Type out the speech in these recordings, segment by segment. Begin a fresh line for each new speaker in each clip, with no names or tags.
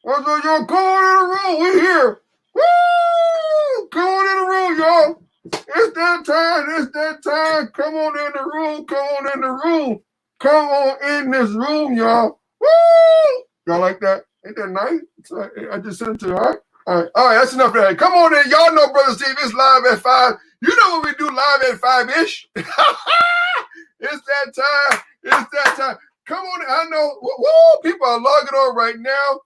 What's up, y'all? Come on in the room. We here. Woo! Come on in the room, y'all. It's that time. It's that time. Come on in the room. Come on in the room. Come on in this room, y'all. Woo! Y'all like that? Ain't that nice? So I just sent it to you. All right. All right. That's enough of that. Come on in. Y'all know Brother Steve. It's live at 5. You know what we do live at 5-ish. It's that time. It's that time. Come on in. I know. Woo! People are logging on right now.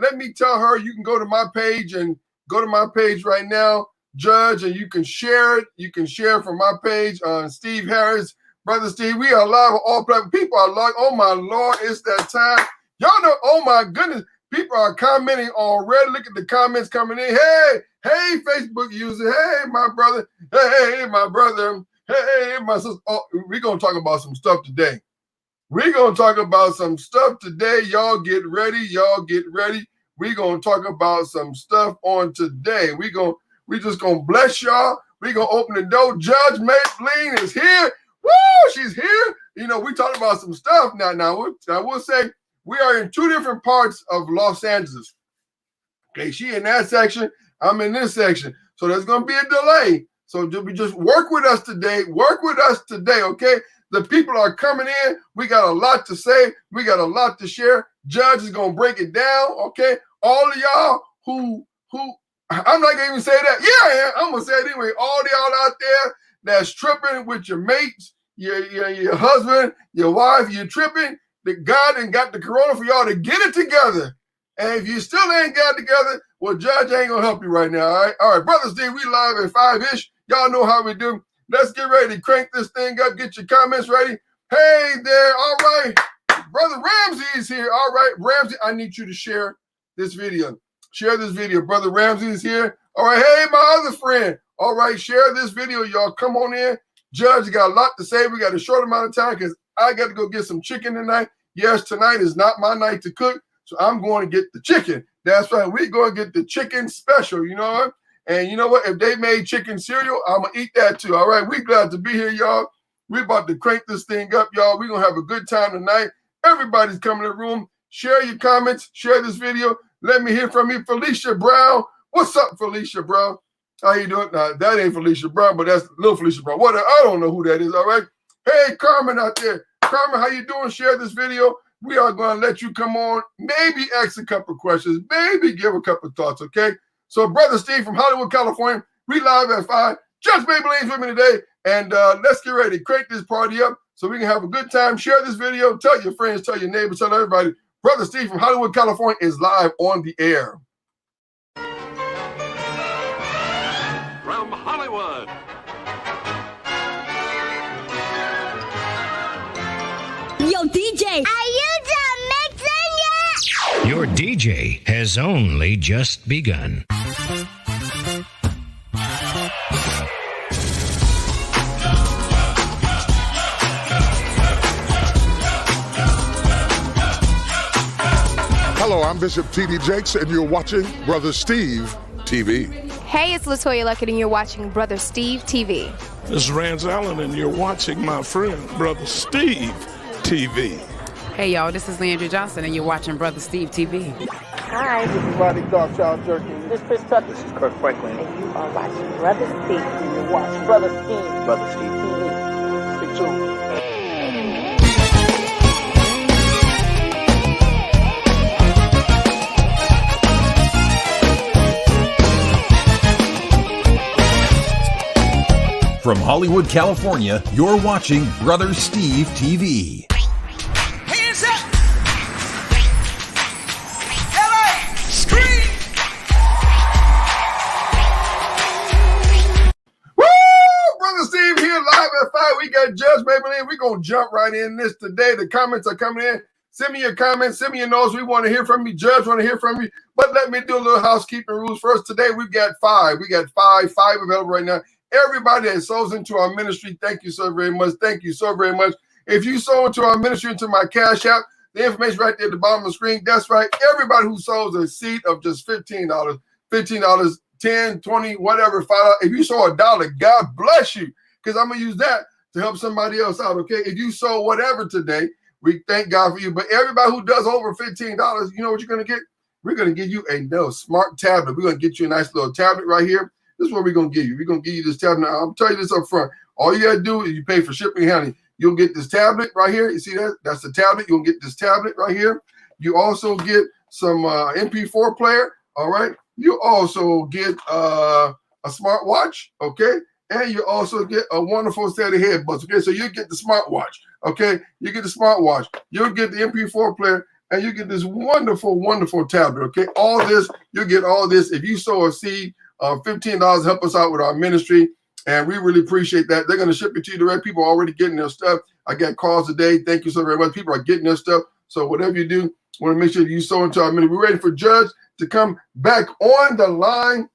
Let me tell her you can go to my page and go to my page right now, Judge, and you can share it. You can share from my page on Steve Harris. Brother Steve, we are live on all platforms. People are logged. Oh, my Lord, it's that time. Y'all know, oh, my goodness. People are commenting already. Look at the comments coming in. Hey, Facebook user. Hey, my brother. Hey, my brother. Hey, my sister. Oh, we're going to talk about some stuff today. We're going to talk about some stuff today. Y'all get ready. Y'all get ready. We're going to talk about some stuff on today. We just going to bless y'all. We're going to open the door. Judge Mablean is here. Woo, she's here. You know, we talked about some stuff now. I will say we are in two different parts of Los Angeles. Okay, she in that section. I'm in this section. So there's going to be a delay. So just work with us today. Work with us today, okay? The people are coming in. We got a lot to say. We got a lot to share. Judge is going to break it down, okay? All of y'all who I'm not going to even say that. Yeah, I'm going to say it anyway. All of y'all out there that's tripping with your mates, your husband, your wife, you're tripping, that God ain't got the corona for y'all to get it together. And if you still ain't got it together, well, Judge ain't going to help you right now, all right? All right, Brother Steve, we live at 5-ish. Y'all know how we do. Let's get ready to crank this thing up. Get your comments ready. Hey there. All right. Brother Ramsey is here. All right. Ramsey, I need you to share this video. Share this video. Brother Ramsey is here. All right. Hey, my other friend. All right. Share this video, y'all. Come on in. Judge got a lot to say. We got a short amount of time because I got to go get some chicken tonight. Yes, tonight is not my night to cook, so I'm going to get the chicken. That's right. We're going to get the chicken special, you know what? And you know what? If they made chicken cereal, I'm going to eat that too. All right. We glad to be here, y'all. We about to crank this thing up, y'all. We're going to have a good time tonight. Everybody's coming to the room. Share your comments. Share this video. Let me hear from you. Felicia Brown. What's up, Felicia Brown? How you doing? Nah, that ain't Felicia Brown, but that's little Felicia Brown. What? I don't know who that is, all right? Hey, Carmen out there. Carmen, how you doing? Share this video. We are going to let you come on. Maybe ask a couple questions. Maybe give a couple thoughts, okay? So, Brother Steve from Hollywood, California, we live at 5. Judge Mablean's with me today, and let's get ready to crank this party up so we can have a good time. Share this video. Tell your friends, tell your neighbors, tell everybody. Brother Steve from Hollywood, California is live on the air.
From Hollywood.
Yo, DJ,
Are you done mixing yet?
Your DJ has only just begun.
Hello, I'm Bishop T.D. Jakes, and you're watching Brother Steve TV.
Hey, it's LaToya Luckett, and you're watching Brother Steve TV.
This is Rance Allen, and you're watching my friend, Brother Steve TV.
Hey, y'all, this is Landry Johnson, and you're watching Brother Steve TV.
Hi, this is Rodney Darkchild Jerky. This is Chris Tucker. This is Kirk Franklin.
And you are watching Brother Steve.
You're watching Brother Steve.
Brother Steve TV.
Stick tuned.
From Hollywood, California, you're watching Brother Steve TV.
Hands up! LA! Scream!
Woo! Brother Steve here live at 5. We got Judge Mablean. We're going to jump right in this today. The comments are coming in. Send me your comments. Send me your notes. We want to hear from you. Judge want to hear from you. But let me do a little housekeeping rules first. Today we've got 5. We got 5 available right now. Everybody that sows into our ministry, thank you so very much. Thank you so very much. If you sow into our ministry, into my Cash App, the information right there at the bottom of the screen. That's right. Everybody who sows a seed of just $15, $10, $20, whatever, $5. If you sow $1, God bless you, because I'm going to use that to help somebody else out, okay? If you sow whatever today, we thank God for you. But everybody who does over $15, you know what you're going to get? we're going to give you a smart tablet. We're going to get you a nice little tablet right here. This is what we're going to give you. We're going to give you this tablet. Now, I'll tell you this up front. All you got to do is you pay for shipping and handling. You'll get this tablet right here. You see that? That's the tablet. You'll get this tablet right here. You also get some MP4 player. All right. You also get a smartwatch. Okay. And you also get a wonderful set of headbuds. Okay. So you get the smartwatch. Okay. You get the smartwatch. You'll get the MP4 player. And you get this wonderful, wonderful tablet. Okay. All this, you get all this. If you sow a seed of $15, help us out with our ministry. And we really appreciate that. They're going to ship it to you direct. People are already getting their stuff. I got calls today. Thank you so very much. People are getting their stuff. So whatever you do, want to make sure you sow into our ministry. We're ready for Judge to come back on the line.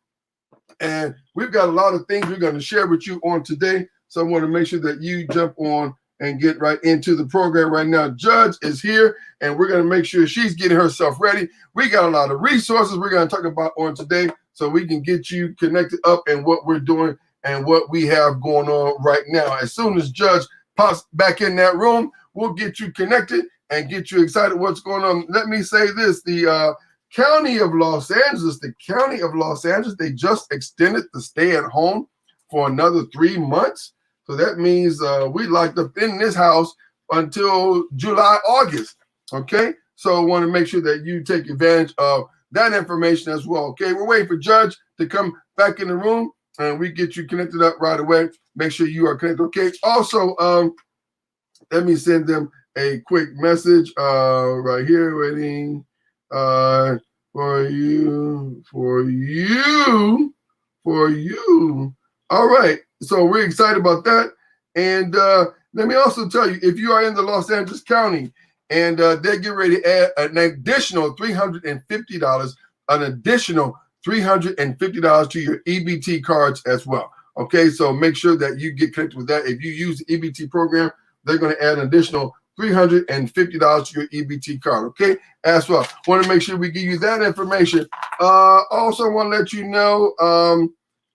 And we've got a lot of things we're going to share with you on today. So I want to make sure that you jump on and get right into the program right now. Judge is here, and we're going to make sure she's getting herself ready. We got a lot of resources we're going to talk about on today so we can get you connected up in what we're doing and what we have going on right now. As soon as Judge pops back in that room, we'll get you connected and get you excited what's going on. Let me say this, the County of Los Angeles, they just extended the stay at home for another 3 months. So that means we locked up in this house until July, August, okay? So I want to make sure that you take advantage of that information as well, okay? We're waiting for Judge to come back in the room, and we get you connected up right away. Make sure you are connected, okay? Also, let me send them a quick message right here, waiting for you. All right, so we're excited about that. And let me also tell you, if you are in the Los Angeles County and they get ready to add an additional $350, to your EBT cards as well. Okay, so make sure that you get connected with that. If you use the EBT program, they're going to add an additional $350 to your EBT card, okay, as well. Want to make sure we give you that information. Also want to let you know,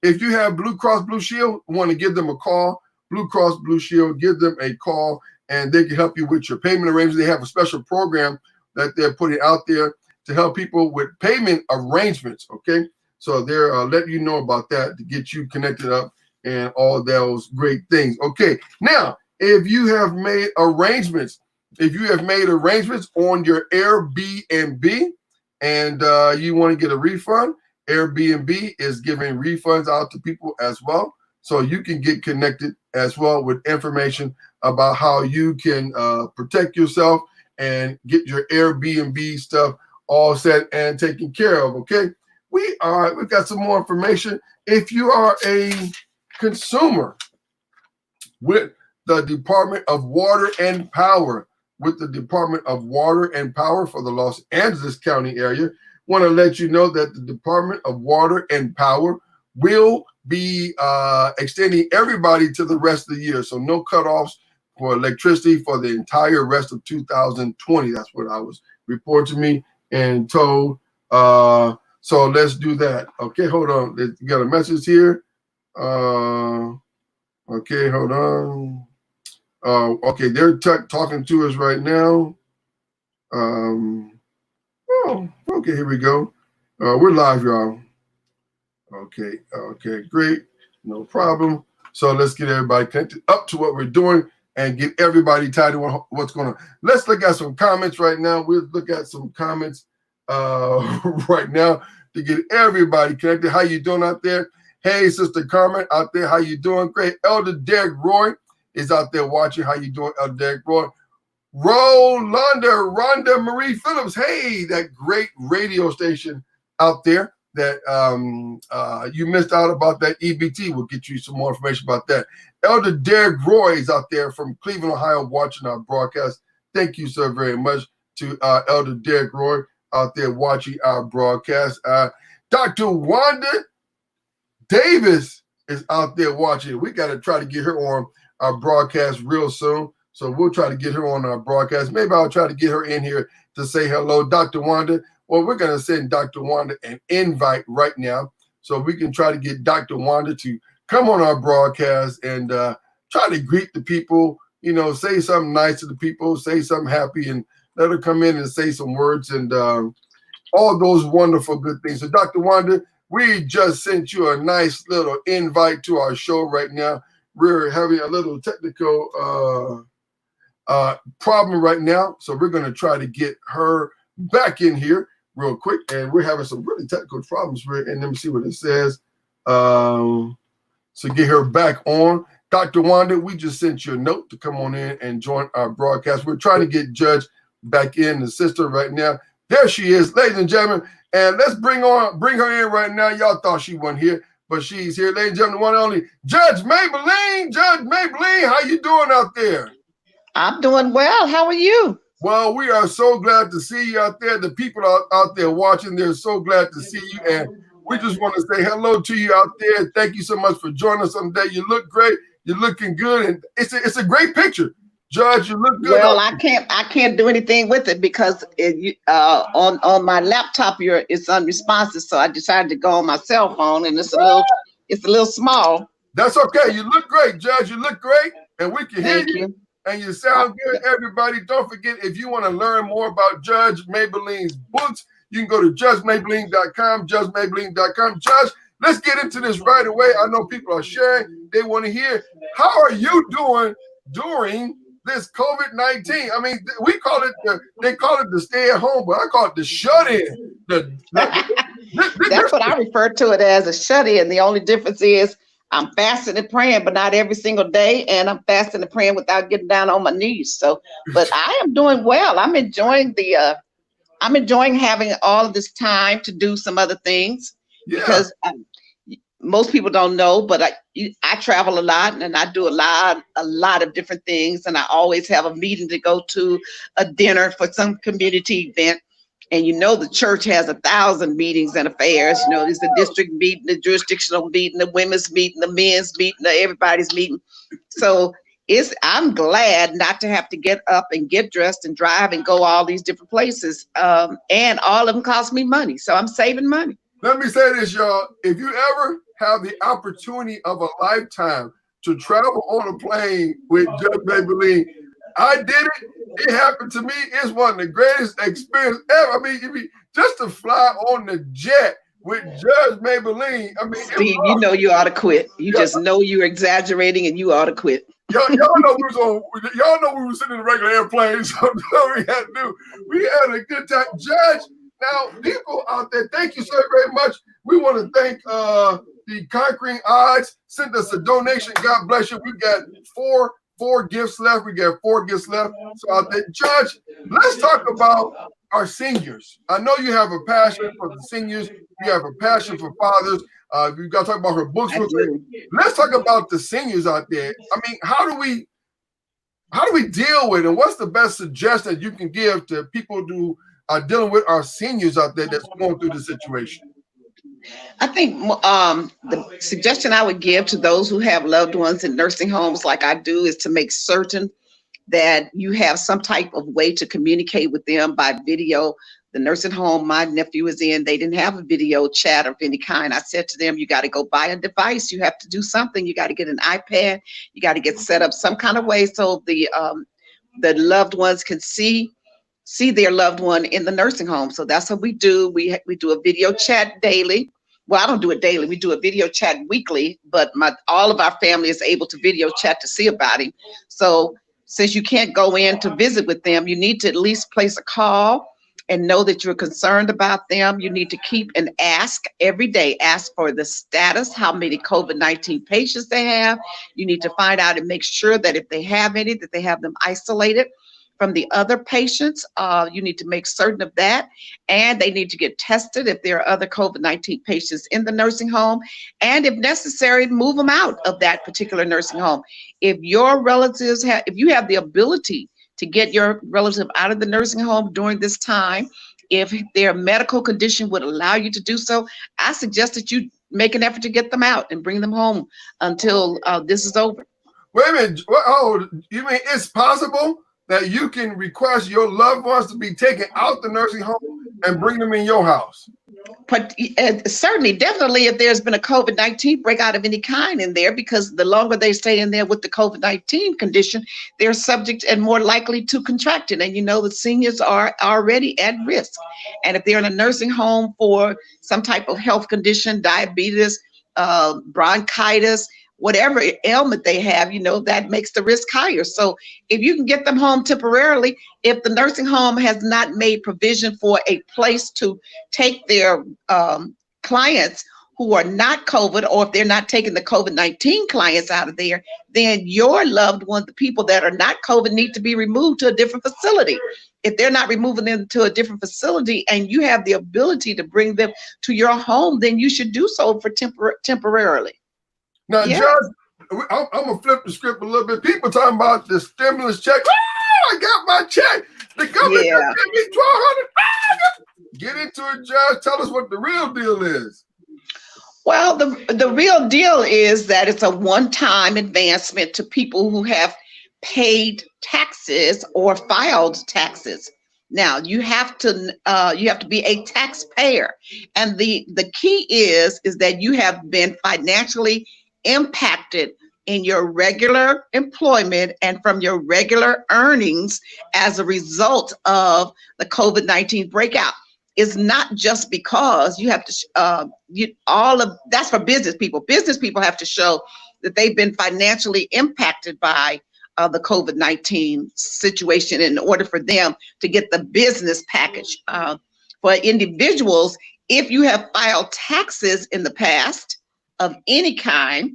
if you have Blue Cross Blue Shield, want to give them a call. Blue Cross Blue Shield, give them a call, and they can help you with your payment arrangements. They have a special program that they're putting out there to help people with payment arrangements, okay? So they're letting you know about that to get you connected up and all those great things. Okay, now, if you have made arrangements on your Airbnb and you want to get a refund, Airbnb is giving refunds out to people as well. So you can get connected as well with information about how you can protect yourself and get your Airbnb stuff all set and taken care of, okay? We've got some more information. If you are a consumer with the Department of Water and Power, for the Los Angeles County area, want to let you know that the Department of Water and Power will be extending everybody to the rest of the year. So no cutoffs for electricity for the entire rest of 2020. That's what I was reported to me and told. So let's do that. Okay, hold on. You got a message here. Okay, hold on. Okay, they're talking to us right now. Okay, here we go. We're live, y'all. Okay, great. No problem. So let's get everybody connected up to what we're doing and get everybody tied to what's going on. Let's look at some comments right now. We'll look at some comments right now to get everybody connected. How you doing out there? Hey, Sister Carmen out there. How you doing? Great. Elder Derek Roy is out there watching. How you doing, Elder Derek Roy? Rhonda Marie Phillips. Hey, that great radio station out there that you missed out about that EBT. We'll get you some more information about that. Elder Derek Roy is out there from Cleveland, Ohio, watching our broadcast. Thank you so very much to Elder Derek Roy out there watching our broadcast. Dr. Wanda Davis is out there watching. We got to try to get her on our broadcast real soon. So we'll try to get her on our broadcast. Maybe I'll try to get her in here to say hello. Dr. Wanda, well, we're going to send Dr. Wanda an invite right now so we can try to get Dr. Wanda to come on our broadcast and try to greet the people, you know, say something nice to the people, say something happy, and let her come in and say some words and all those wonderful good things. So Dr. Wanda, we just sent you a nice little invite to our show right now. We're having a little technical problem right now, so we're going to try to get her back in here real quick, and we're having some really technical problems. And let me see what it says. So get her back on. Dr. Wanda, we just sent you a note to come on in and join our broadcast. We're trying to get Judge back in, the sister right now. There she is, ladies and gentlemen, and let's bring her in right now. Y'all thought she wasn't here, but she's here. Ladies and gentlemen, the one and only Judge Mablean. Judge Mablean, how you doing out there?
I'm doing well. How are you?
Well, we are so glad to see you out there. The people out there watching, they're so glad to see you. And we just want to say hello to you out there. Thank you so much for joining us today. You look great. You're looking good. And it's a great picture. Judge, you look good.
Well, I can't do anything with it because on my laptop it's unresponsive. So I decided to go on my cell phone, and it's a little small.
That's okay. You look great, Judge. You look great. And we can hear you. And you sound good, everybody. Don't forget, if you want to learn more about Judge Mablean's books, you can go to judgemablean.com, judgemablean.com. Judge, let's get into this right away. I know people are sharing. They want to hear, how are you doing during this COVID-19? I mean, they call it the stay at home, but I call it the shut-in.
That's what I refer to it as, a shut-in. The only difference is I'm fasting and praying, but not every single day. And I'm fasting and praying without getting down on my knees. So, but I am doing well. I'm enjoying having all of this time to do some other things because most people don't know, but I travel a lot and I do a lot of different things. And I always have a meeting to go to, a dinner for some community event. And the church has 1,000 meetings and affairs. There's the district meeting, the jurisdictional meeting, the women's meeting, the men's meeting, everybody's meeting. So I'm glad not to have to get up and get dressed and drive and go all these different places. And all of them cost me money. So I'm saving money.
Let me say this, y'all. If you ever have the opportunity of a lifetime to travel on a plane with Judge Mablean, I did it. It happened to me. It's one of the greatest experiences ever. I mean, just to fly on the jet with Judge Mablean. I mean,
Steve, you ought to quit. You just know you're exaggerating, and you ought to quit.
Y'all know we were sitting in a regular airplane, so we had a good time. Judge, now people out there, thank you so very much. We want to thank the Conquering Odds sent us a donation. God bless you. We got four gifts left. We got 4 gifts left. So out there, Judge, let's talk about our seniors. I know you have a passion for the seniors. You have a passion for fathers. We've got to talk about her books real quick. Let's talk about the seniors out there. I mean, how do we deal with it? And what's the best suggestion you can give to people who are dealing with our seniors out there that's going through the situation?
I think the suggestion I would give to those who have loved ones in nursing homes like I do is to make certain that you have some type of way to communicate with them by video. The nursing home my nephew was in, they didn't have a video chat of any kind. I said to them, you got to go buy a device. You have to do something. You got to get an iPad. You got to get set up some kind of way so the loved ones can see their loved one in the nursing home. So that's what we do. We do a video chat daily. Well, I don't do it daily. We do a video chat weekly, but all of our family is able to video chat to see about him. So since you can't go in to visit with them, you need to at least place a call and know that you're concerned about them. You need to keep and ask every day, ask for the status, how many COVID-19 patients they have. You need to find out and make sure that if they have any, that they have them isolated from the other patients. You need to make certain of that, and they need to get tested if there are other COVID-19 patients in the nursing home, and if necessary, move them out of that particular nursing home. If your relatives if you have the ability to get your relative out of the nursing home during this time, if their medical condition would allow you to do so, I suggest that you make an effort to get them out and bring them home until this is over.
Wait a minute. Oh, you mean it's possible that you can request your loved ones to be taken out the nursing home and bring them in your house.
But certainly, definitely, if there's been a COVID-19 breakout of any kind in there, because the longer they stay in there with the COVID-19 condition, they're subject and more likely to contract it. And you know, the seniors are already at risk. And if they're in a nursing home for some type of health condition, diabetes, bronchitis, whatever ailment they have, you know, that makes the risk higher. So if you can get them home temporarily, if the nursing home has not made provision for a place to take their clients who are not COVID, or if they're not taking the COVID-19 clients out of there, then your loved ones, the people that are not COVID, need to be removed to a different facility. If they're not removing them to a different facility and you have the ability to bring them to your home, then you should do so for temporarily.
Now, Judge, I'm going to flip the script a little bit. People talking about the stimulus check. Oh, I got my check. The government gave me $1,200. Get into it, Judge. Tell us what the real deal is.
Well, the real deal is that it's a one-time advancement to people who have paid taxes or filed taxes. Now, you have to be a taxpayer, and the key is that you have been financially impacted in your regular employment and from your regular earnings as a result of the COVID-19 breakout. It's not just because you have to, that's for business people. Business people have to show that they've been financially impacted by the COVID-19 situation in order for them to get the business package. For individuals, if you have filed taxes in the past of any kind,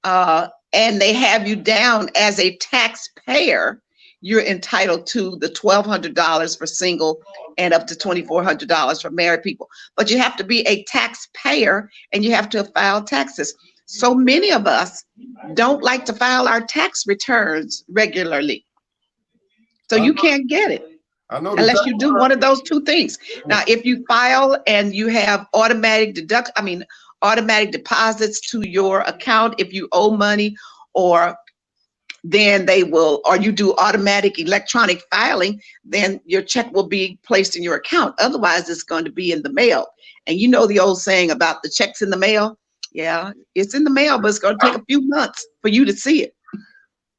and they have you down as a taxpayer, you're entitled to the $1,200 for single and up to $2,400 for married people. But you have to be a taxpayer and you have to have filed taxes. So many of us don't like to file our tax returns regularly. So you can't get it unless you do one of those two things. Now, if you file and you have automatic deposits to your account, if you owe money, or then they will, or you do automatic electronic filing, then your check will be placed in your account. Otherwise, it's going to be in the mail. And you know the old saying about the checks in the mail? Yeah, it's in the mail, but it's going to take a few months for you to see it.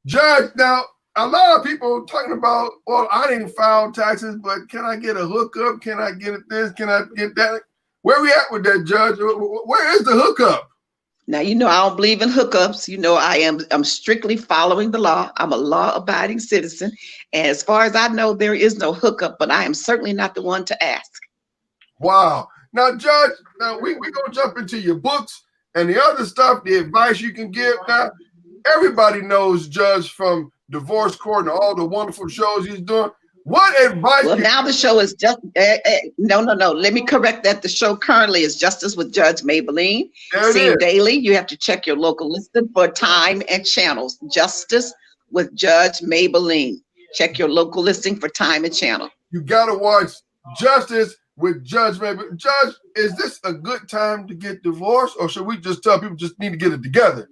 Judge, now, a lot of people talking about, well, I didn't file taxes, but can I get a hookup? Can I get this? Can I get that? Where we at with that, Judge? Where is the hookup?
Now, you know, I don't believe in hookups. You know, I'm strictly following the law. I'm a law-abiding citizen. And as far as I know, there is no hookup, but I am certainly not the one to ask.
Wow. Now, Judge, now we're going to jump into your books and the other stuff, the advice you can give. Now, everybody knows Judge from Divorce Court and all the wonderful shows he's doing. What advice?
Well, now the show is just no. Let me correct that. The show currently is Justice with Judge Mablean. Seen daily. You have to check your local listing for time and channels. Justice with Judge Mablean. Check your local listing for time and channel.
You got to watch Justice with Judge Mablean. Judge, is this a good time to get divorced, or should we just tell people just need to get it together?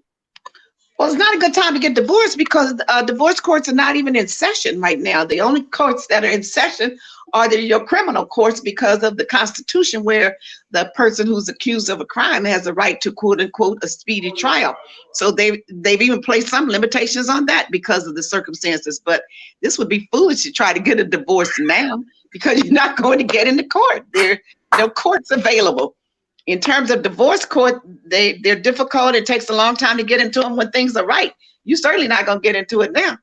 Well, it's not a good time to get divorced because divorce courts are not even in session right now. The only courts that are in session are your criminal courts because of the Constitution, where the person who's accused of a crime has a right to, quote unquote, a speedy trial. So they've even placed some limitations on that because of the circumstances. But this would be foolish to try to get a divorce now because you're not going to get into court. There are no courts available. In terms of divorce court, they're difficult. It takes a long time to get into them when things are right. You're certainly not going to get into it now.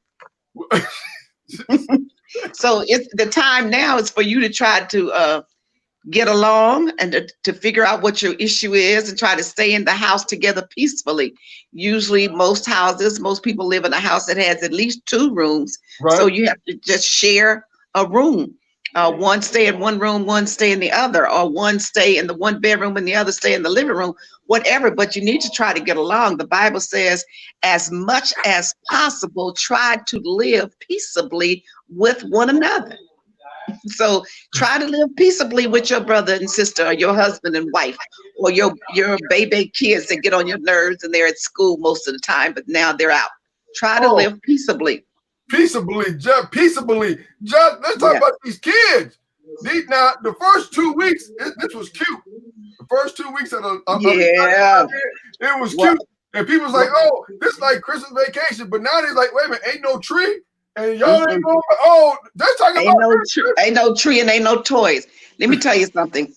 So the time now is for you to try to get along and to figure out what your issue is and try to stay in the house together peacefully. Usually most people live in a house that has at least 2 rooms. Right. So you have to just share a room. One stay in one room, one stay in the other, or one stay in the one bedroom and the other stay in the living room, whatever. But you need to try to get along. The Bible says, as much as possible, try to live peaceably with one another. So try to live peaceably with your brother and sister, or your husband and wife, or your baby kids that get on your nerves and they're at school most of the time, but now they're out. Try to live peaceably.
Peaceably, Judge. Let's talk about these kids. Now, the first 2 weeks, this was cute. The first 2 weeks of the it was cute. And people was like, oh, this is like Christmas vacation. But now they're like, wait a minute, ain't no tree. And y'all ain't going, oh, they're talking about
ain't no tree and ain't no toys. Let me tell you something.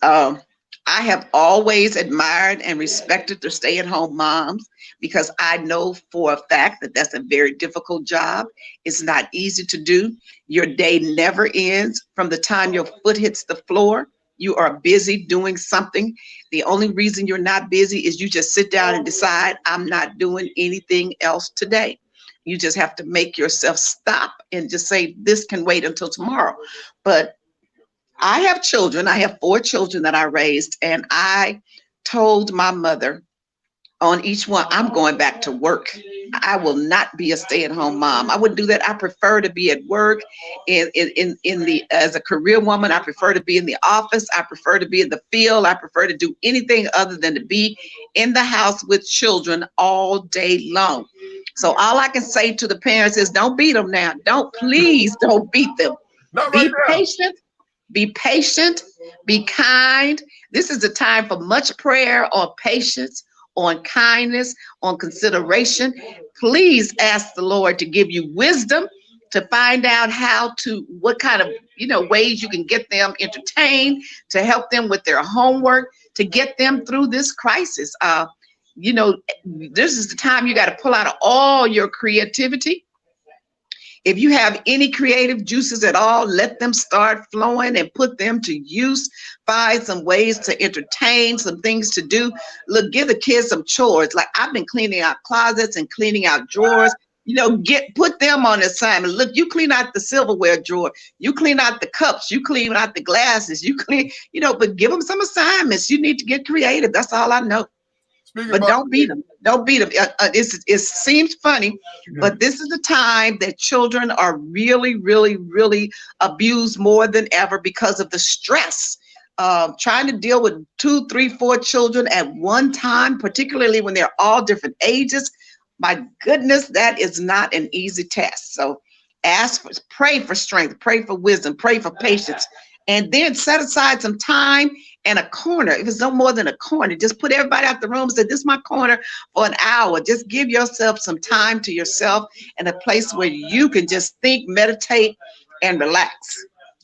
I have always admired and respected the stay-at-home moms because I know for a fact that that's a very difficult job. It's not easy to do. Your day never ends. From the time your foot hits the floor, you are busy doing something. The only reason you're not busy is you just sit down and decide, I'm not doing anything else today. You just have to make yourself stop and just say, this can wait until tomorrow. But I have children. I have 4 children that I raised, and I told my mother on each one, I'm going back to work. I will not be a stay-at-home mom. I wouldn't do that. I prefer to be at work as a career woman. I prefer to be in the office. I prefer to be in the field. I prefer to do anything other than to be in the house with children all day long. So all I can say to the parents is don't beat them now. Please don't beat them. Be patient. Be patient, be kind. This is a time for much prayer on patience, on kindness, on consideration. Please ask the Lord to give you wisdom to find out what kind of, ways you can get them entertained, to help them with their homework, to get them through this crisis. This is the time you got to pull out all your creativity. If you have any creative juices at all, let them start flowing and put them to use. Find some ways to entertain, some things to do. Look, give the kids some chores. Like I've been cleaning out closets and cleaning out drawers. Put them on assignment. Look, you clean out the silverware drawer. You clean out the cups. You clean out the glasses. You clean, but give them some assignments. You need to get creative. That's all I know. But don't beat them. Don't beat them. It seems funny, but this is the time that children are really, really, really abused more than ever because of the stress. Trying to deal with 2, 3, 4 children at one time, particularly when they're all different ages. My goodness, that is not an easy task. So pray for strength, pray for wisdom, pray for patience, and then set aside some time and a corner. If it's no more than a corner, just put everybody out the room and say, this is my corner for an hour. Just give yourself some time to yourself and a place where you can just think, meditate, and relax.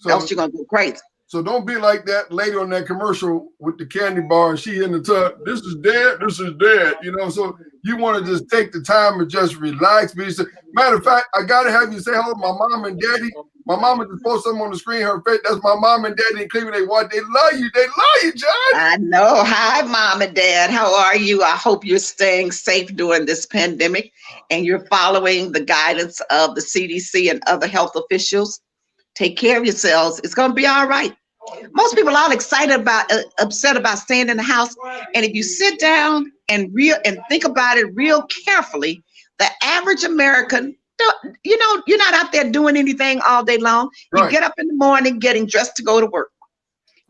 Else you're going to go crazy.
So don't be like that lady on that commercial with the candy bar and she in the tub. This is dead. This is dead. So you want to just take the time and just relax. Matter of fact, I got to have you say hello to my mom and daddy. My mama just posted something on the screen. Her face. That's my mom and daddy in Cleveland. They love you. They love you, Judge.
I know. Hi, Mom and Dad. How are you? I hope you're staying safe during this pandemic and you're following the guidance of the CDC and other health officials. Take care of yourselves. It's going to be all right. Most people are upset about staying in the house. And if you sit down and think about it real carefully, the average American, you're not out there doing anything all day long. You get up in the morning, getting dressed to go to work.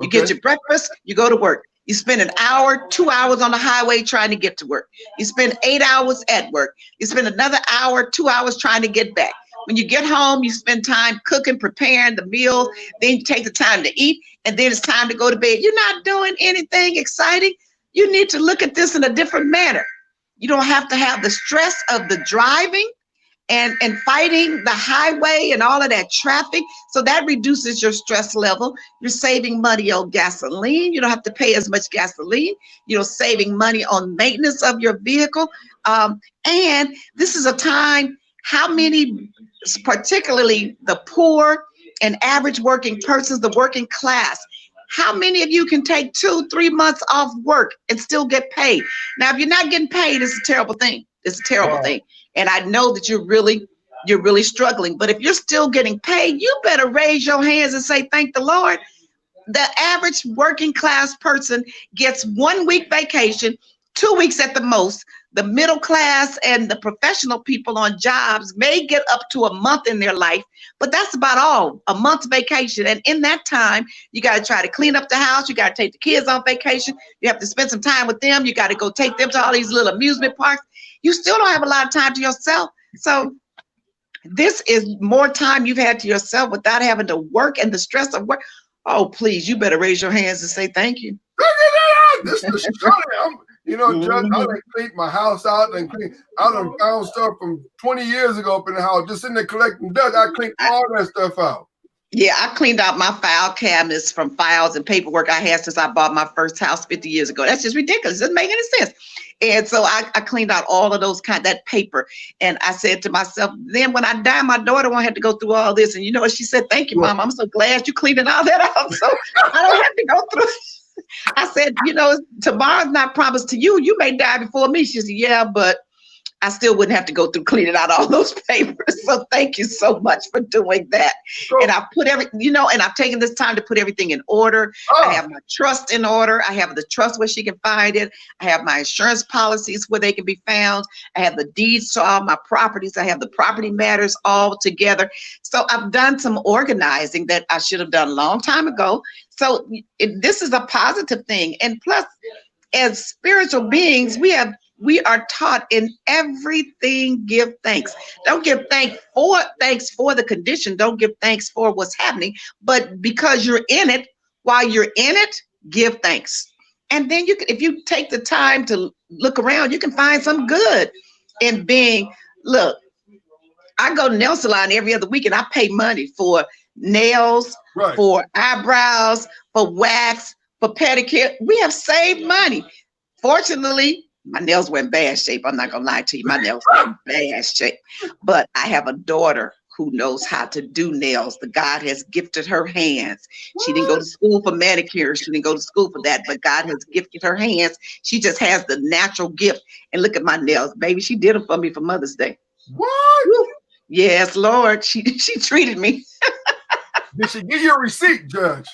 You get your breakfast, you go to work. You spend an hour, 2 hours on the highway trying to get to work. You spend 8 hours at work. You spend another hour, 2 hours trying to get back. When you get home, you spend time cooking, preparing the meal, then you take the time to eat, and then it's time to go to bed. You're not doing anything exciting. You need to look at this in a different manner. You don't have to have the stress of the driving and fighting the highway and all of that traffic. So that reduces your stress level. You're saving money on gasoline. You don't have to pay as much gasoline. You're saving money on maintenance of your vehicle. And this is a time, how many, particularly the poor and average working persons, the working class, how many of you can take 2-3 months off work and still get paid? Now, if you're not getting paid, it's a terrible thing. It's a terrible thing. And I know that you're really struggling. But if you're still getting paid, you better raise your hands and say, thank the Lord. The average working class person gets 1 week vacation, 2 weeks at the most. The middle class and the professional people on jobs may get up to a month in their life, but that's about all, a month's vacation. And in that time, you got to try to clean up the house. You got to take the kids on vacation. You have to spend some time with them. You got to go take them to all these little amusement parks. You still don't have a lot of time to yourself. So this is more time you've had to yourself without having to work and the stress of work. Oh, please, you better raise your hands and say thank you.
This is Shirley. Judge, I done cleaned my house out and I done found stuff from 20 years ago up in the house, just sitting there collecting dust. I cleaned all that stuff out.
Yeah, I cleaned out my file cabinets from files and paperwork I had since I bought my first house 50 years ago. That's just ridiculous. It doesn't make any sense. And so I cleaned out all of those that paper. And I said to myself, then when I die, my daughter won't have to go through all this. And you know what she said? Thank you, Mom. I'm so glad you cleaned all that out. So I don't have to go through. I said, tomorrow's not promised to you. You may die before me. She said, yeah, but I still wouldn't have to go through cleaning out all those papers. So thank you so much for doing that. Sure. And I put and I've taken this time to put everything in order. I have my trust in order. I have the trust where she can find it. I have my insurance policies where they can be found. I have the deeds to all my properties. I have the property matters all together. So I've done some organizing that I should have done a long time ago. So this is a positive thing. And plus, as spiritual beings, we are taught in everything, give thanks. Don't give thanks for the condition. Don't give thanks for what's happening. But because you're in it, while you're in it, give thanks. And then if you take the time to look around, you can find some good in being, look, I go to nail salon every other week and I pay money for nails, for eyebrows, for wax, for pedicure. We have saved money. Fortunately, my nails were in bad shape. I'm not gonna lie to you. My nails were in bad shape. But I have a daughter who knows how to do nails. The God has gifted her hands. She didn't go to school for manicure. She didn't go to school for that, but God has gifted her hands. She just has the natural gift. And look at my nails, baby. She did them for me for Mother's Day.
What?
Yes, Lord. She treated me.
Did she give you a receipt, Judge?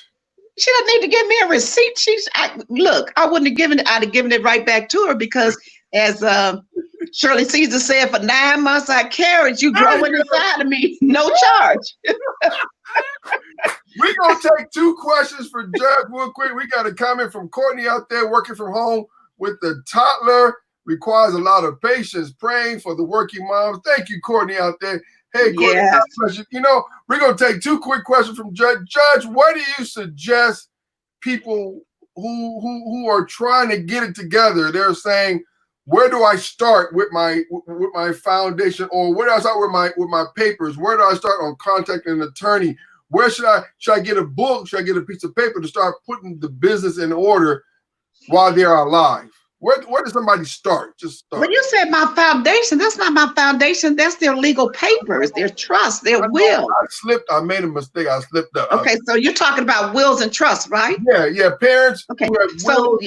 She doesn't need to give me a receipt. Look, I wouldn't have given it. I'd have given it right back to her because, as Shirley Caesar said, for 9 months I carried you growing inside of me, no charge.
We're going to take 2 questions for Judge real quick. We got a comment from Courtney out there working from home with the toddler. Requires a lot of patience, praying for the working moms. Thank you, Courtney, out there. Hey, Courtney, yes. We're going to take 2 quick questions from Judge. Judge, what do you suggest people who are trying to get it together? They're saying, where do I start with my foundation, or where do I start with my papers? Where do I start on contacting an attorney? Where should I get a book? Should I get a piece of paper to start putting the business in order while they're alive? Where does somebody start? Just start.
When you said my foundation, that's not my foundation. That's their legal papers, their trust, their will.
I made a mistake. I slipped up.
Okay, so you're talking about wills and trusts, right?
Yeah. Parents.
Okay. So,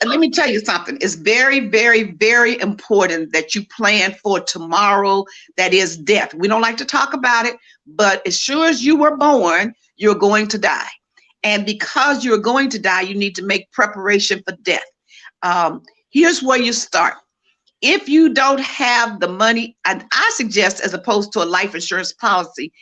let me tell you something. It's very, very, very important that you plan for tomorrow. That is death. We don't like to talk about it, but as sure as you were born, you're going to die. And because you're going to die, you need to make preparation for death. Here's where you start. If you don't have the money, I suggest, as opposed to a life insurance policy,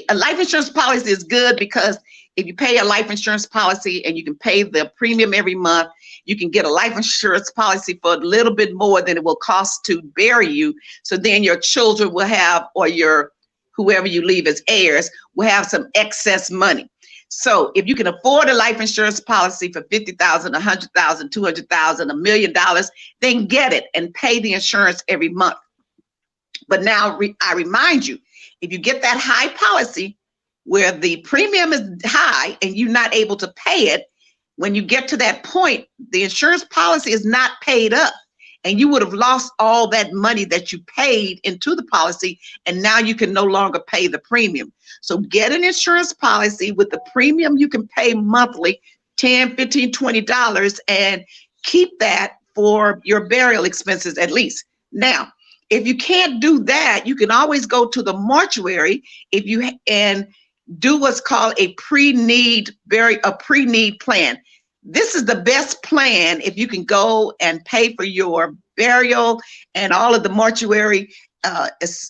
a life insurance policy is good because if you pay a life insurance policy and you can pay the premium every month, you can get a life insurance policy for a little bit more than it will cost to bury you. So then your children will have, or whoever you leave as heirs will have some excess money. So if you can afford a life insurance policy for $50,000, $100,000, $200,000, $1 million, then get it and pay the insurance every month. But now I remind you, if you get that high policy where the premium is high and you're not able to pay it, when you get to that point, the insurance policy is not paid up. And you would have lost all that money that you paid into the policy, and now you can no longer pay the premium. So get an insurance policy with the premium you can pay monthly, $10, $15, $20, and keep that for your burial expenses at least. Now, if you can't do that, you can always go to the mortuary and do what's called a pre-need plan. This is the best plan if you can go and pay for your burial and all of the mortuary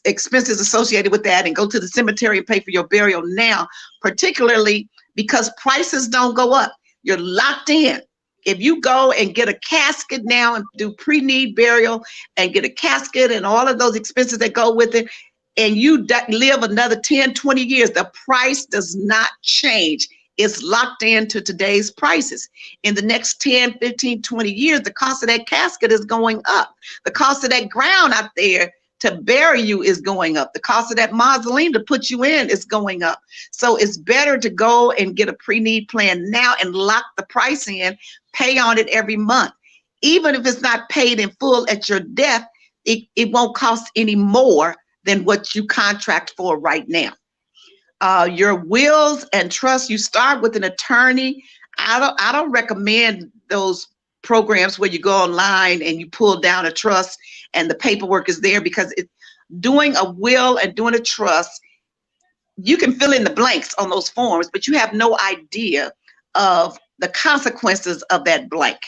expenses associated with that, and go to the cemetery and pay for your burial now, particularly because prices don't go up. You're locked in. If you go and get a casket now and do pre-need burial and get a casket and all of those expenses that go with it, and you live another 10, 20 years, the price does not change. it's locked into today's prices. In the next 10, 15, 20 years, the cost of that casket is going up. The cost of that ground out there to bury you is going up. The cost of that mausoleum to put you in is going up. So it's better to go and get a pre-need plan now and lock the price in, pay on it every month. Even if it's not paid in full at your death, it won't cost any more than what you contract for right now. Your wills and trusts, you start with an attorney. I don't recommend those programs where you go online and you pull down a trust and the paperwork is there, because doing a will and doing a trust, you can fill in the blanks on those forms, but you have no idea of the consequences of that blank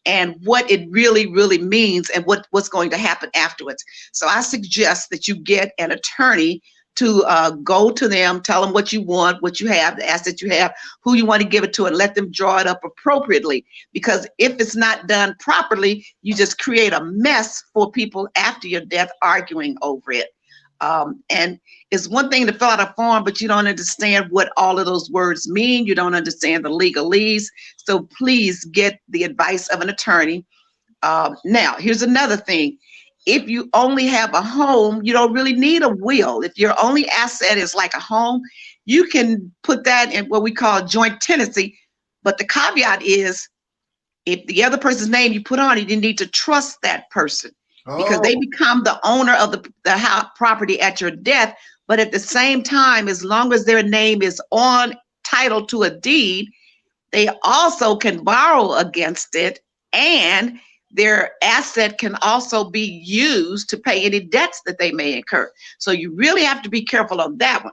and what it really, really means and what's going to happen afterwards. So I suggest that you get an attorney to go to them, tell them what you want, what you have, the asset you have, who you want to give it to, and let them draw it up appropriately. Because if it's not done properly, you just create a mess for people after your death arguing over it. And it's one thing to fill out a form, but you don't understand what all of those words mean. You don't understand the legalese. So please get the advice of an attorney. Now, here's another thing. If you only have a home, you don't really need a will. If your only asset is like a home, you can put that in what we call joint tenancy. But the caveat is, if the other person's name you put on it, you need to trust that person, because they become the owner of the house, property at your death. But at the same time, as long as their name is on title to a deed, they also can borrow against it, and their asset can also be used to pay any debts that they may incur. So you really have to be careful on that one.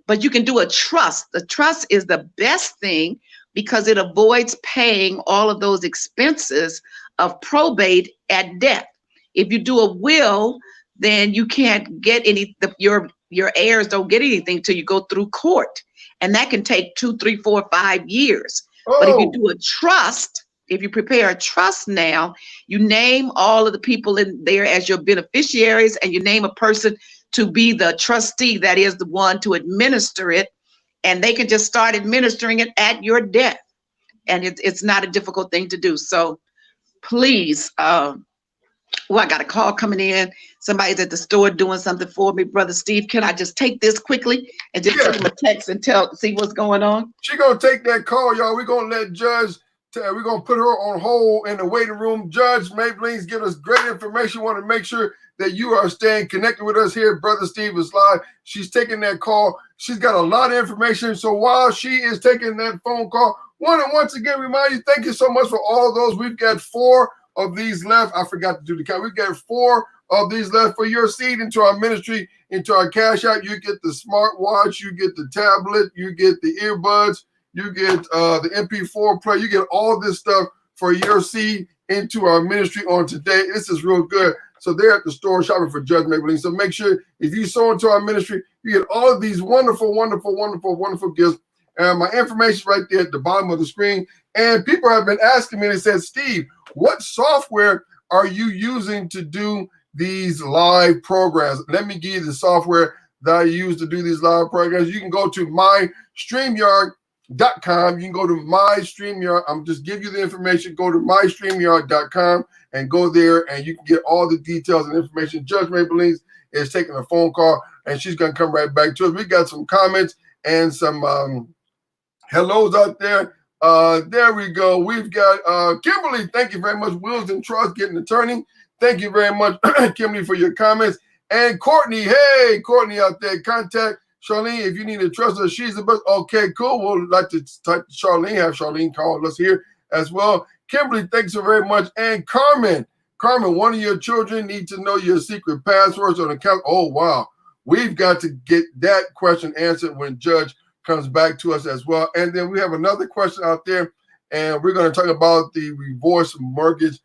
But you can do a trust. The trust is the best thing because it avoids paying all of those expenses of probate at death. If you do a will, then you can't get any, your heirs don't get anything till you go through court. And that can take 2, 3, 4, 5 years. But if you do a trust, if you prepare a trust now, you name all of the people in there as your beneficiaries, and you name a person to be the trustee, that is the one to administer it, and they can just start administering it at your death. And it's not a difficult thing to do. So please, I got a call coming in. Somebody's at the store doing something for me. Brother Steve, can I just take this quickly and just send him a text and see what's going on?
She gonna take that call, y'all. We're gonna let Judge, we're gonna put her on hold in the waiting room. Judge Mablean's giving us great information. Want to make sure that you are staying connected with us here. Brother Steve is live. She's taking that call. She's got a lot of information. So while she is taking that phone call, once again, remind you, thank you so much for all those. We've got 4 of these left. I forgot to do the count. We've got 4 of these left for your seed into our ministry, into our cash out. You get the smartwatch, you get the tablet, you get the earbuds, you get the MP4 player, you get all this stuff for your seed into our ministry on today. This is real good. So they're at the store shopping for Judge Mablean. So make sure if you sow into our ministry, you get all of these wonderful, wonderful, wonderful, wonderful gifts. And my information is right there at the bottom of the screen. And people have been asking me, they said, Steve, what software are you using to do these live programs? Let me give you the software that I use to do these live programs. You can go to mystreamyard.com. You can go to MyStreamYard. I'm just give you the information. Go to mystreamyard.com and go there, and you can get all the details and information. Judge Mablean is taking a phone call, and she's going to come right back to us. We got some comments and some hellos out there. There we go. We've got Kimberly. Thank you very much. Wills and Trust, getting attorney. Thank you very much, Kimberly, for your comments. And Courtney, hey, Courtney out there, contact Charlene if you need a trust. She's the best. Okay, cool. We'll like to talk to Charlene, have Charlene call us here as well. Kimberly, thanks so very much. And Carmen, one of your children need to know your secret passwords on account. Oh, wow. We've got to get that question answered when Judge comes back to us as well. And then we have another question out there, and we're going to talk about the reverse mortgages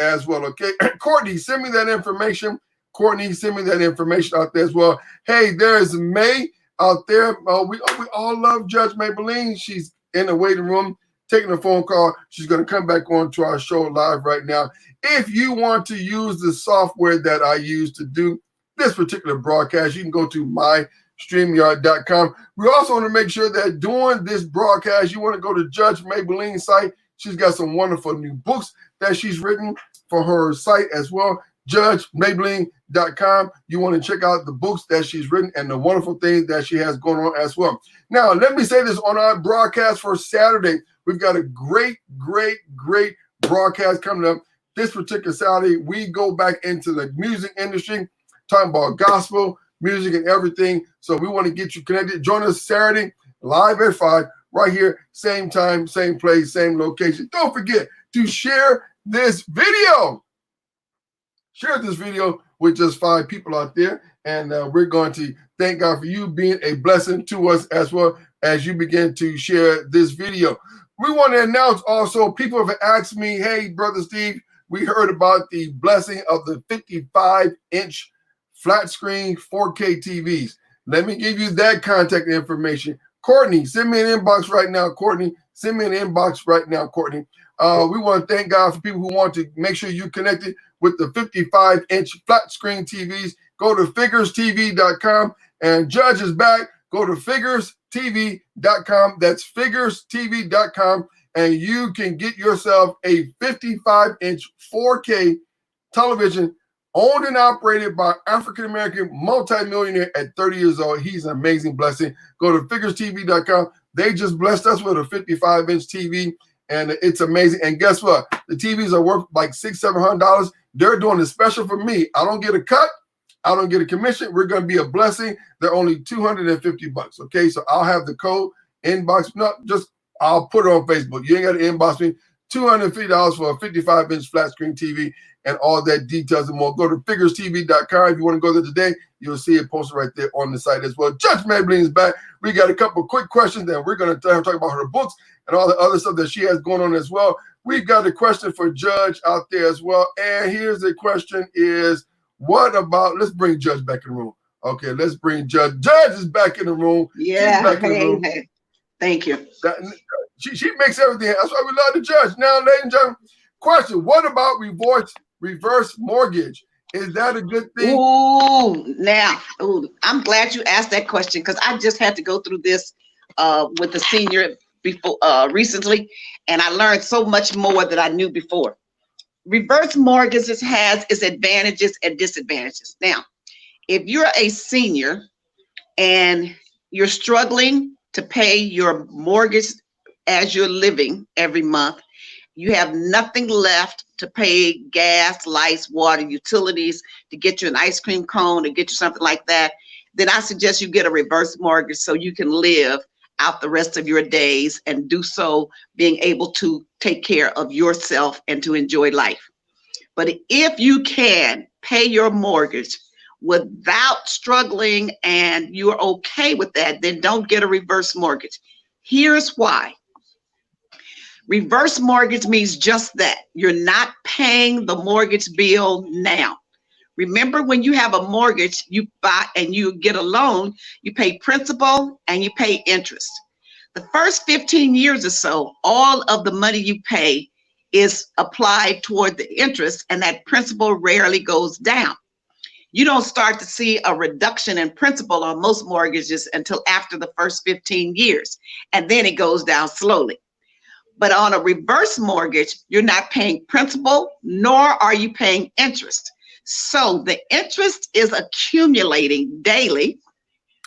as well. Okay, Courtney, send me that information. Courtney, send me that information out there as well. Hey, there's May out there. We all love Judge Mablean. She's in the waiting room taking a phone call. She's going to come back on to our show live right now. If you want to use the software that I use to do this particular broadcast, you can go to StreamYard.com. We also want to make sure that during this broadcast, you want to go to Judge Mablean's site. She's got some wonderful new books that she's written for her site as well. JudgeMablean.com. You want to check out the books that she's written and the wonderful things that she has going on as well. Now, let me say this on our broadcast for Saturday. We've got a great broadcast coming up. This particular Saturday, we go back into the music industry, talking about gospel, music, and everything. So we want to get you connected. Join us Saturday, live at 5, right here, same time, same place, same location. Don't forget to share this video. Share this video with just 5 people out there, and we're going to thank God for you being a blessing to us as well as you begin to share this video. We want to announce also, people have asked me, hey, Brother Steve, we heard about the blessing of the 55-inch flat screen 4K TVs. Let me give you that contact information. Courtney, send me an inbox right now, Courtney. Send me an inbox right now, Courtney. We want to thank God for people who want to make sure you're connected with the 55-inch flat screen TVs. Go to figurestv.com, and Judge is back. Go to figurestv.com. That's figurestv.com, and you can get yourself a 55-inch 4K television owned and operated by African-American multimillionaire at 30 years old. He's an amazing blessing. Go to figurestv.com. They just blessed us with a 55-inch TV, and it's amazing. And guess what? The TVs are worth like $600-700. They're doing a special for me. I don't get a cut. I don't get a commission. We're going to be a blessing. They're only $250. Okay, so I'll have the code inbox. No, just I'll put it on Facebook. You ain't got to inbox me. $250 for a 55-inch flat screen TV and all that details and more. Go to figurestv.com. If you want to go there today, you'll see it posted right there on the site as well. Judge Mablean is back. We got a couple of quick questions, and we're going to talk about her books and all the other stuff that she has going on as well. We've got a question for Judge out there as well. And here's the question is, what about, let's bring Judge back in the room. Okay, let's bring Judge. Judge is back in the room.
Yeah, hey. Thank you.
She makes everything. That's why we love the Judge. Now, ladies and gentlemen, question, what about reverse mortgage? Is that a good thing?
I'm glad you asked that question, because I just had to go through this with a senior before recently, and I learned so much more than I knew before. Reverse mortgages has its advantages and disadvantages. Now, if you're a senior and you're struggling to pay your mortgage as you're living every month, you have nothing left to pay gas, lights, water, utilities, to get you an ice cream cone, to get you something like that, then I suggest you get a reverse mortgage so you can live out the rest of your days and do so being able to take care of yourself and to enjoy life. But if you can pay your mortgage without struggling and you're okay with that, then don't get a reverse mortgage. Here's why. Reverse mortgage means just that. You're not paying the mortgage bill now. Remember, when you have a mortgage, you buy and you get a loan, you pay principal and you pay interest. The first 15 years or so, all of the money you pay is applied toward the interest, and that principal rarely goes down. You don't start to see a reduction in principal on most mortgages until after the first 15 years, and then it goes down slowly. But on a reverse mortgage, you're not paying principal, nor are you paying interest. So the interest is accumulating daily.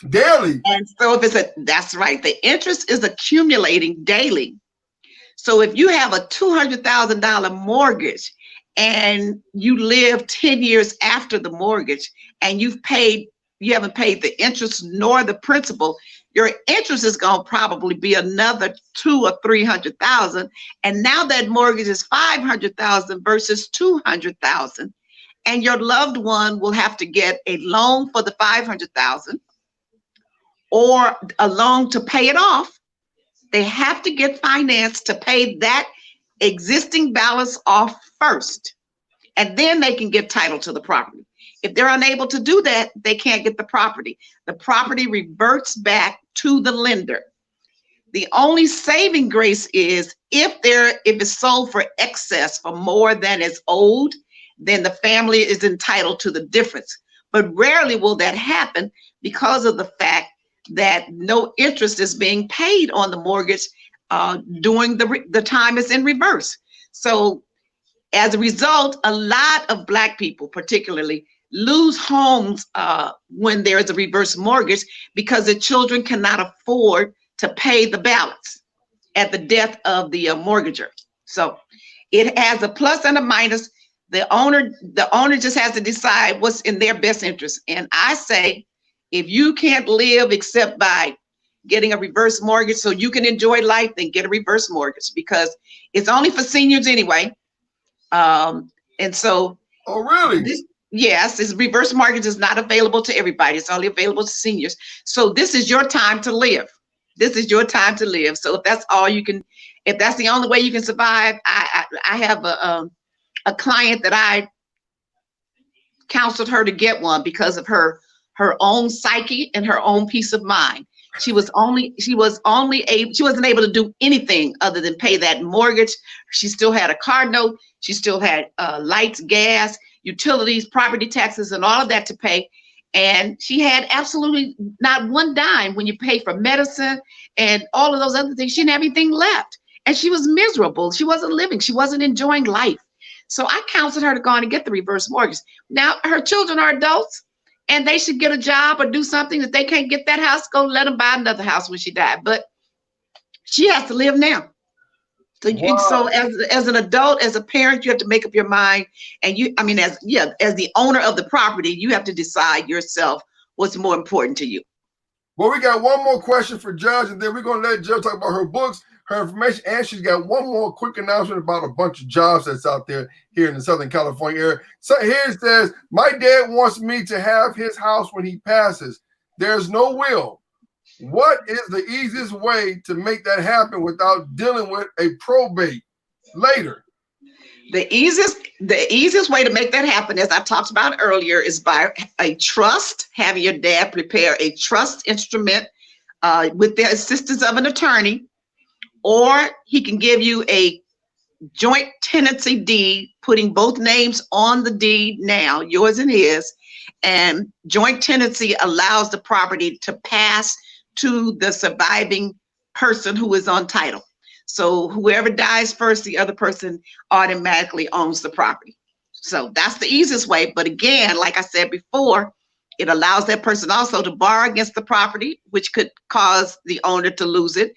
And so that's right, the interest is accumulating daily. So if you have a $200,000 mortgage and you live 10 years after the mortgage and you haven't paid the interest nor the principal, your interest is going to probably be another $200,000 or $300,000. And now that mortgage is $500,000 versus $200,000. And your loved one will have to get a loan for the $500,000 or a loan to pay it off. They have to get financed to pay that existing balance off first, and then they can get title to the property. If they're unable to do that, they can't get the property. The property reverts back to the lender. The only saving grace is if it's sold for excess for more than it's owed, then the family is entitled to the difference. But rarely will that happen because of the fact that no interest is being paid on the mortgage during the time it's in reverse. So as a result, a lot of Black people particularly lose homes when there is a reverse mortgage because the children cannot afford to pay the balance at the death of the mortgager. So it has a plus and a minus. The owner just has to decide what's in their best interest. And I say, if you can't live except by getting a reverse mortgage so you can enjoy life, then get a reverse mortgage, because it's only for seniors anyway. And so,
oh really?
Yes, this reverse mortgage is not available to everybody. It's only available to seniors. So this is your time to live. This is your time to live. So if that's all you can, if that's the only way you can survive, I have a client that I counseled her to get one because of her own psyche and her own peace of mind. She wasn't able to do anything other than pay that mortgage. She still had a car note. She still had lights, gas, utilities, property taxes, and all of that to pay. And she had absolutely not one dime when you pay for medicine and all of those other things. She didn't have anything left. And she was miserable. She wasn't living. She wasn't enjoying life. So I counseled her to go on and get the reverse mortgage. Now her children are adults, and they should get a job or do something. If they can't get that house, go let them buy another house when she died. But she has to live now. So, wow. So as an adult, as a parent, you have to make up your mind. And as the owner of the property, you have to decide yourself what's more important to you.
Well, we got one more question for Judge, and then we're going to let Judge talk about her books, her information, and she's got one more quick announcement about a bunch of jobs that's out there here in the Southern California area. So here it says, my dad wants me to have his house when he passes. There's no will. What is the easiest way to make that happen without dealing with a probate later?
The easiest way to make that happen, as I talked about earlier, is by a trust, having your dad prepare a trust instrument with the assistance of an attorney, or he can give you a joint tenancy deed, putting both names on the deed now, yours and his, and joint tenancy allows the property to pass to the surviving person who is on title. So whoever dies first, the other person automatically owns the property. So that's the easiest way. But again, like I said before, it allows that person also to borrow against the property, which could cause the owner to lose it.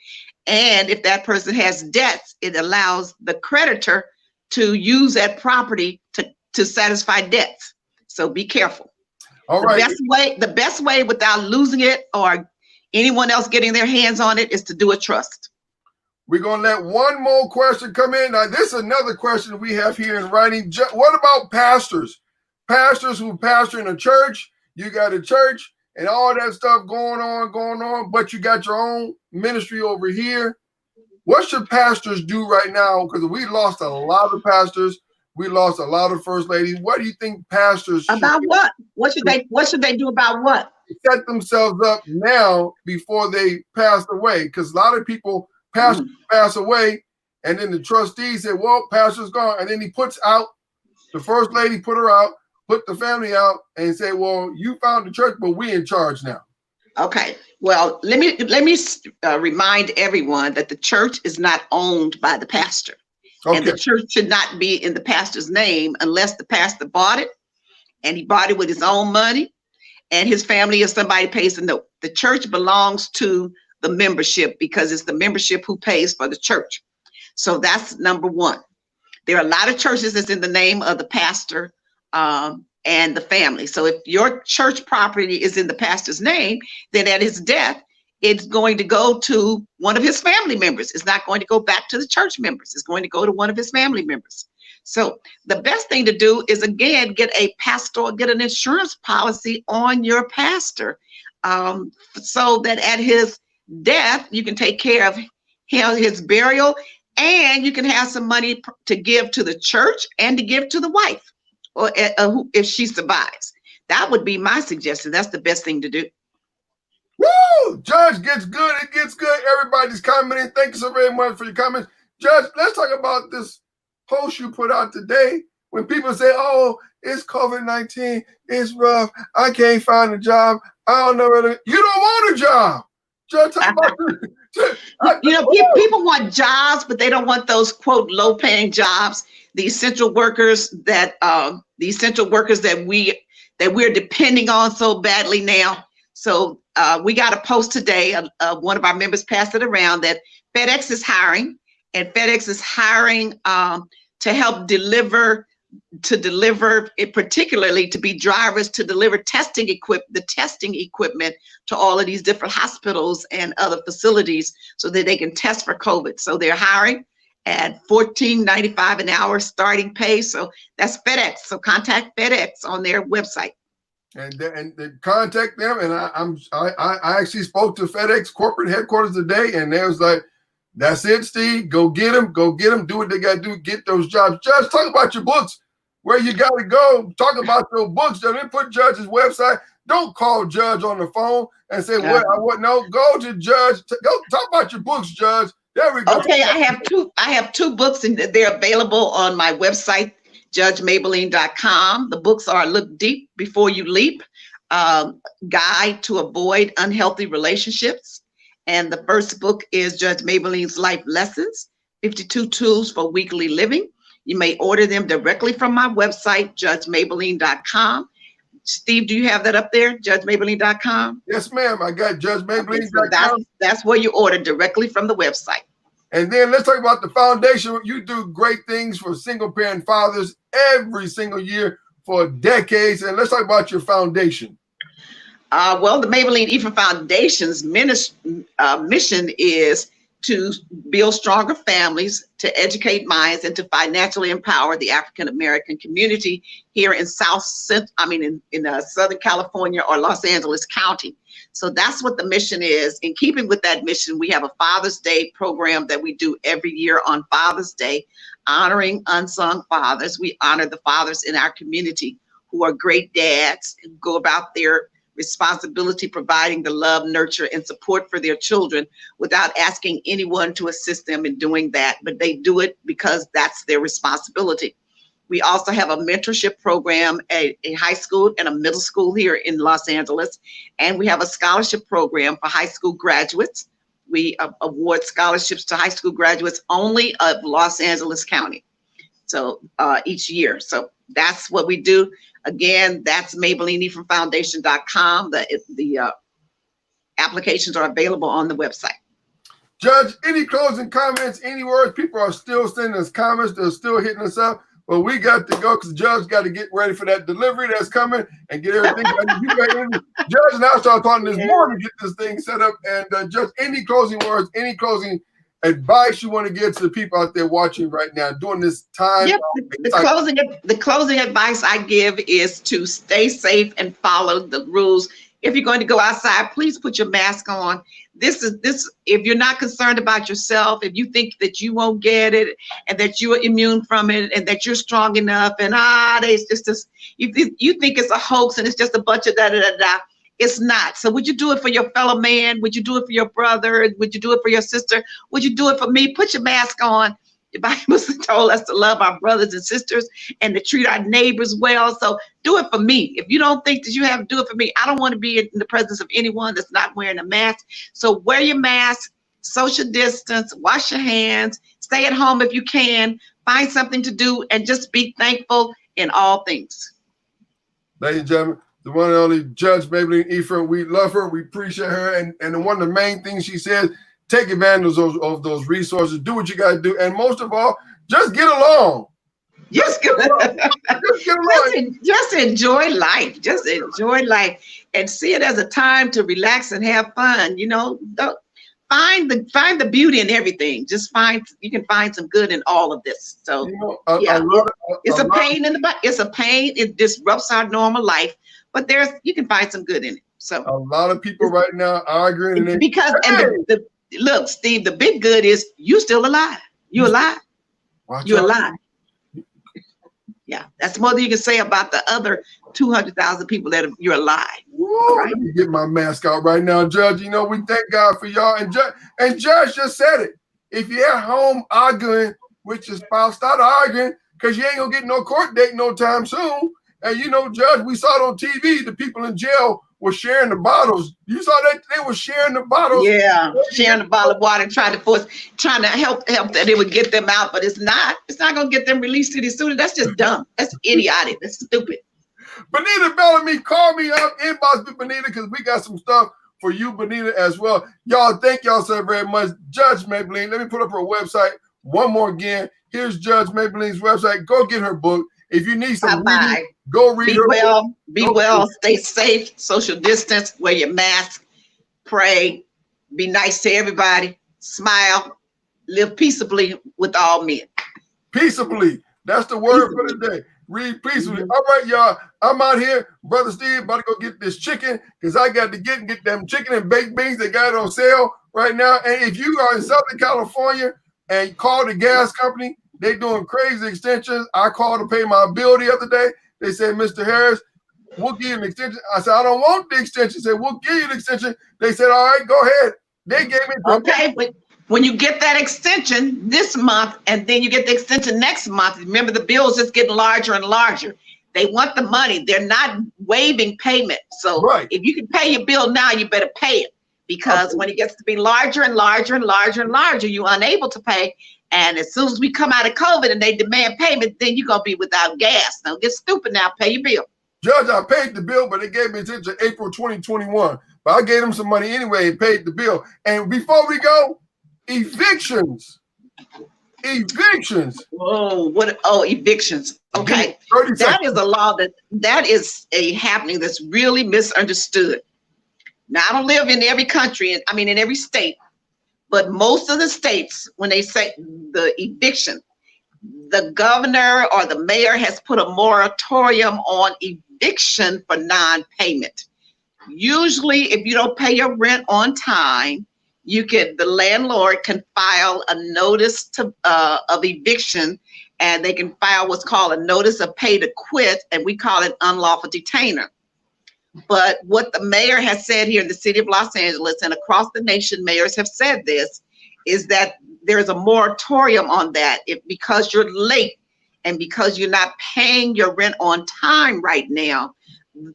And if that person has debts, it allows the creditor to use that property to satisfy debts. So be careful.
All right.
The best way without losing it or anyone else getting their hands on it is to do a trust.
We're going to let one more question come in. Now, this is another question we have here in writing. What about pastors? Pastors who pastor in a church, you got a church and all that stuff going on, but you got your own ministry over here. What should pastors do right now? Because we lost a lot of pastors. We lost a lot of first ladies. What do you think pastors should
about what? What should they do about what?
Set themselves up now before they pass away. Because a lot of people, pastors pass away, and then the trustees say, well, pastor's gone. And then he puts out, the first lady put her out, put the family out, and say, well, you found the church, but we in charge now.
Okay. Well, let me remind everyone that the church is not owned by the pastor. Okay. And the church should not be in the pastor's name unless the pastor bought it, and he bought it with his own money, and his family or somebody pays the note. The church belongs to the membership because it's the membership who pays for the church. So that's number one. There are a lot of churches that's in the name of the pastor and the family. So if your church property is in the pastor's name, then at his death, it's going to go to one of his family members. It's not going to go back to the church members. It's going to go to one of his family members. So the best thing to do is, again, get an insurance policy on your pastor, so that at his death, you can take care of his burial, and you can have some money to give to the church and to give to the wife, or if she survives. That would be my suggestion. That's the best thing to do.
Woo! Judge gets good. It gets good. Everybody's commenting. Thank you so very much for your comments. Judge, let's talk about this post you put out today when people say, "Oh, it's COVID-19, it's rough, I can't find a job, I don't know whether," you don't want a job. Just talk about
people want jobs, but they don't want those quote low-paying jobs. The essential workers that we're depending on so badly now. So we got a post today. One of our members passed it around that FedEx is hiring, and FedEx is hiring to help deliver it, particularly to be drivers to deliver testing equipment to all of these different hospitals and other facilities so that they can test for COVID. So they're hiring at $14.95 an hour starting pay. So that's FedEx. So contact FedEx on their website.
And contact them. And I actually spoke to FedEx corporate headquarters today, and they was like, "That's it, Steve. Go get them. Do what they got to do. Get those jobs." Judge, talk about your books. Where you got to go. Talk about your books. Don't put Judge's website. Don't call Judge on the phone and say, "What? No, go to Judge. Go talk about your books, Judge." There we go.
Okay, I have two books, and they're available on my website, judgemablean.com. The books are Look Deep Before You Leap, Guide to Avoid Unhealthy Relationships. And the first book is Judge Mablean's Life Lessons, 52 Tools for Weekly Living. You may order them directly from my website, judgemablean.com. Steve, do you have that up there, judgemablean.com?
Yes, ma'am. I got judgemablean.com.
Okay, so that's where you order directly from the website.
And then let's talk about the foundation. You do great things for single parent fathers every single year for decades. And let's talk about your foundation.
Well, the Mablean Ephriam Foundation's mission is to build stronger families, to educate minds, and to financially empower the African American community here in Southern California or Los Angeles County. So that's what the mission is. In keeping with that mission, we have a Father's Day program that we do every year on Father's Day, honoring unsung fathers. We honor the fathers in our community who are great dads and go about their responsibility, providing the love, nurture, and support for their children without asking anyone to assist them in doing that, but they do it because that's their responsibility. We also have a mentorship program at a high school and a middle school here in Los Angeles, and we have a scholarship program for high school graduates. We award scholarships to high school graduates only of Los Angeles County, so each year. So that's what we do. Again, that's MableanEphriam-Foundation.com. The applications are available on the website.
Judge, any closing comments, any words? People are still sending us comments. They're still hitting us up. But we got to go because the judge got to get ready for that delivery that's coming and get everything. Judge and I started talking this morning to get this thing set up. And Judge, any closing words, any closing advice you want to give to the people out there watching right now during this time?
Yep. The closing advice I give is to stay safe and follow the rules. If you're going to go outside, please put your mask on. If you're not concerned about yourself, if you think that you won't get it and that you're immune from it and that you're strong enough and it's just this, you think it's a hoax and it's just a bunch of da-da-da-da. It's not. So would you do it for your fellow man? Would you do it for your brother? Would you do it for your sister? Would you do it for me? Put your mask on. The Bible told us to love our brothers and sisters and to treat our neighbors well. So do it for me. If you don't think that you have to do it for me, I don't want to be in the presence of anyone that's not wearing a mask. So wear your mask, social distance, wash your hands, stay at home if you can, find something to do, and just be thankful in all things.
Ladies and gentlemen, the one and only Judge Mablean Ephriam. We love her. We appreciate her. And one of the main things she says, take advantage of those resources. Do what you got to do. And most of all, just get along.
Just enjoy life. Just enjoy life and see it as a time to relax and have fun. You know, find the beauty in everything. You can find some good in all of this. So it's a pain in the butt. It's a pain. It disrupts our normal life, but you can find some good in it. So
a lot of people right now arguing
look, Steve, the big good is you still alive. You're alive. You're alive. Yeah, that's more than you can say about the other 200,000 people that you're alive.
Whoa, right? Let me get my mask out right now, Judge. You know, we thank God for y'all. And Judge just said it. If you're at home arguing with your spouse, start arguing. because you ain't gonna get no court date no time soon. And you know, Judge, we saw it on TV. The people in jail were sharing the bottles. You saw that they were sharing the bottles.
Yeah, sharing the bottle of water and trying to help that it would get them out, but it's not gonna get them released any sooner. That's just dumb. That's idiotic. That's stupid.
Benita Bellamy, call me up, inbox me, Benita, because we got some stuff for you, Benita, as well. Y'all, thank y'all so very much. Judge Mablean, let me put up her website one more again. Here's Judge Mablean's website. Go get her book. If you need some reading, go read her book.
Be well, stay safe, social distance, wear your mask, pray, be nice to everybody, smile, live peaceably with all men.
Peaceably. That's the word for the day. Read peacefully. All right, y'all. I'm out here. Brother Steve about to go get this chicken because I got to get them chicken and baked beans. They got it on sale right now. And if you are in Southern California and call the gas company, they doing crazy extensions. I called to pay my bill the other day. They said, Mr. Harris, we'll give you an extension. I said, I don't want the extension. They said, we'll give you the extension. They said, all right, go ahead. They gave me.
Okay, but when you get that extension this month and then you get the extension next month, remember the bills just getting larger and larger. They want the money. They're not waiving payment. So if you can pay your bill now, you better pay it, because when it gets to be larger and larger and larger and larger, you're unable to pay. And as soon as we come out of COVID and they demand payment, then you're going to be without gas. Don't get stupid now. Pay your bill.
Judge, I paid the bill, but they gave me extension April 2021. But I gave them some money anyway and paid the bill. And before we go, evictions.
Oh, what? Oh, evictions. Okay. That is a law that is a happening that's really misunderstood. Now, I don't live in every country, in every state, but most of the states, when they say the eviction, the governor or the mayor has put a moratorium on eviction for non-payment. Usually, if you don't pay your rent on time, the landlord can file a notice of eviction, and they can file what's called a notice of pay to quit, and we call it unlawful detainer. But what the mayor has said here in the city of Los Angeles and across the nation, mayors have said this, is that there's a moratorium on that. Because you're late and because you're not paying your rent on time right now,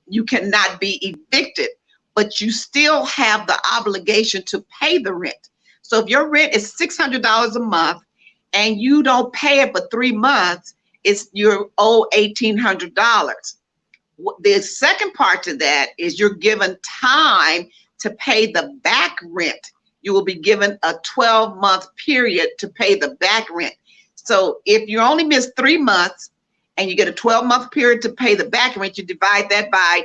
you cannot be evicted, but you still have the obligation to pay the rent. So if your rent is $600 a month and you don't pay it for 3 months, you're owed $1,800. The second part to that is you're given time to pay the back rent. You will be given a 12-month period to pay the back rent. So if you only miss 3 months and you get a 12-month period to pay the back rent, you divide that by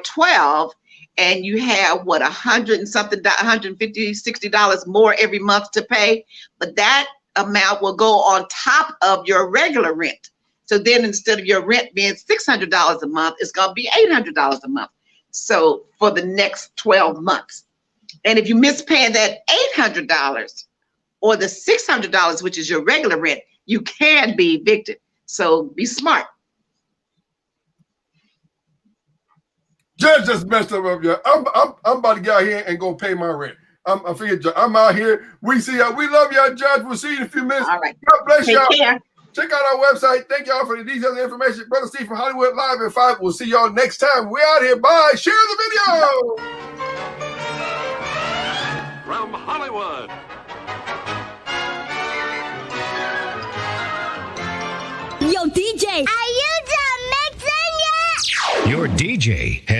12, and you have what, $100 and something, $150, $60 more every month to pay. But that amount will go on top of your regular rent. So then instead of your rent being $600 a month, it's going to be $800 a month. So for the next 12 months. And if you miss paying that $800 or the $600, which is your regular rent, you can be evicted. So be smart.
Judge just messed up. I'm about to get out here and go pay my rent. I'm out here. We see y'all. We love y'all, Judge. We'll see you in a few minutes.
All right.
God bless y'all.
Take care.
Check out our website. Thank y'all for the details and information. Brother Steve from Hollywood Live at 5. We'll see y'all next time. We're out here. Bye. Share the video.
From Hollywood.
Yo, DJ.
Are you done mixing yet?
Your DJ has